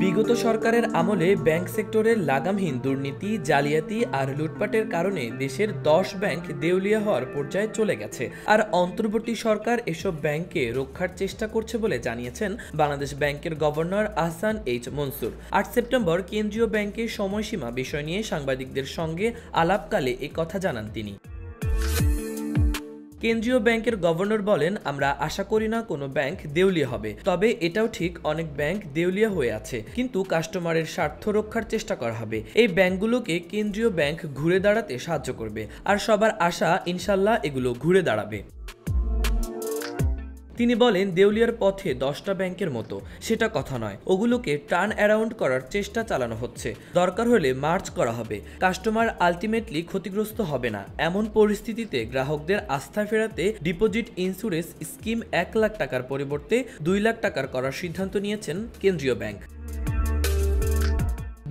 বিগত সরকারের আমলে ব্যাংক সেক্টরের লাগামহীন দুর্নীতি, জালিয়াতি আর লুটপাটের কারণে দেশের 10 ব্যাংক দেউলিয়া হওয়ার পর্যায়ে চলে গেছে। আর অন্তর্বর্তী সরকার এসব ব্যাংককে রক্ষার চেষ্টা করছে বলে জানিয়েছেন বাংলাদেশ ব্যাংকের governor Ahsan H Mansur. 8 September কেন্দ্রীয় ব্যাংকের সময়সীমা বিষয় নিয়ে সাংবাদিকদের সঙ্গে আলাপকালে এ কথা জানান তিনি। কেন্দ্রীয় ব্যাংকের গভর্নর বলেন, আমরা আশা করি না কোনো ব্যাংক দেউলিয়া হবে, তবে এটাও ঠিক অনেক ব্যাংক দেউলিয়া হয়ে আছে, কিন্তু কাস্টমারের স্বার্থ রক্ষার চেষ্টা করা হবে। এই ব্যাংকগুলোকে কেন্দ্রীয় ব্যাংক ঘুরে দাঁড়াতে সাহায্য করবে, আর সবার আশা ইনশাল্লাহ এগুলো ঘুরে দাঁড়াবে। তিনি বলেন, দেউলিয়ার পথে 10টা ব্যাংকের মতো সেটা কথা নয়, ওগুলোকে টার্ন অ্যারাউন্ড করার চেষ্টা চালানো হচ্ছে। দরকার হলে মার্চ করা হবে। কাস্টমার আলটিমেটলি ক্ষতিগ্রস্ত হবে না। এমন পরিস্থিতিতে গ্রাহকদের আস্থা ফেরাতে ডিপোজিট ইন্স্যুরেন্স স্কিম 1 লাখ টাকার পরিবর্তে 2 লাখ টাকার করার সিদ্ধান্ত নিয়েছেন কেন্দ্রীয় ব্যাংক।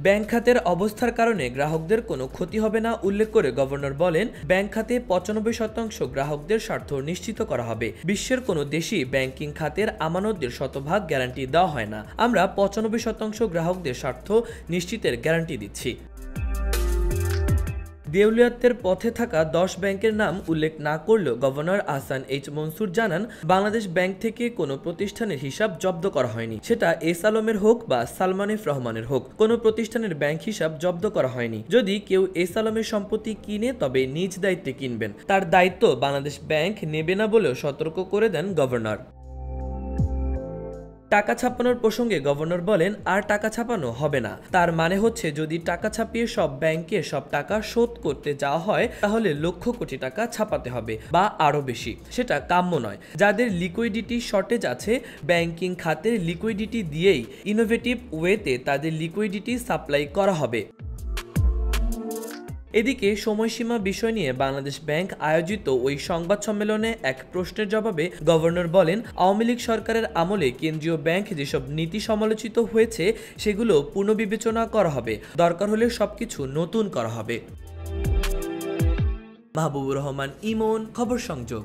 ব্যাংক খাতের অবস্থার কারণে গ্রাহকদের কোনো ক্ষতি হবে না উল্লেখ করে গভর্নর বলেন, ব্যাংক খাতে 95% গ্রাহকদের স্বার্থ নিশ্চিত করা হবে। বিশ্বের কোনো দেশই ব্যাংকিং খাতের আমানতদের শতভাগ গ্যারান্টি দেওয়া হয় না। আমরা 95% গ্রাহকদের স্বার্থ নিশ্চিতের গ্যারান্টি দিচ্ছি। দেউলিয়াত্বের পথে থাকা 10 ব্যাংকের নাম উল্লেখ না করলেও গভর্নর আহসান এইচ মনসুর জানান, বাংলাদেশ ব্যাংক থেকে কোনো প্রতিষ্ঠানের হিসাব জব্দ করা হয়নি। সেটা এস আলমের হোক বা সালমান এফ রহমানের হোক, কোনো প্রতিষ্ঠানের ব্যাংক হিসাব জব্দ করা হয়নি। যদি কেউ এস আলমের সম্পত্তি কিনে তবে নিজ দায়িত্বে কিনবেন, তার দায়িত্ব বাংলাদেশ ব্যাংক নেবে না বলেও সতর্ক করে দেন গভর্নর। টাকা ছাপানোর প্রসঙ্গে গভর্নর বলেন, আর টাকা ছাপানো হবে না। তার মানে হচ্ছে, যদি টাকা ছাপিয়ে সব ব্যাংকে সব টাকা শোধ করতে যাওয়া হয় তাহলে লক্ষ কোটি টাকা ছাপাতে হবে বা আরো বেশি। সেটা কাম্য নয়। যাদের লিকুইডিটি শর্টেজ আছে, ব্যাংকিং খাতের লিকুইডিটি দিয়েই ইনোভেটিভ ওয়েতে তাদের লিকুইডিটি সাপ্লাই করা হবে। এদিকে সময়সীমা বিষয় নিয়ে বাংলাদেশ ব্যাংক আয়োজিত ওই সংবাদ সম্মেলনে এক প্রশ্নের জবাবে গভর্নর বলেন, আওয়ামী লীগ সরকারের আমলে কেন্দ্রীয় ব্যাংক যেসব নীতি সমালোচিত হয়েছে সেগুলো পুনর্বিবেচনা করা হবে। দরকার হলে সবকিছু নতুন করা হবে। মাহবুবুর রহমান ইমন, খবর সংযোগ।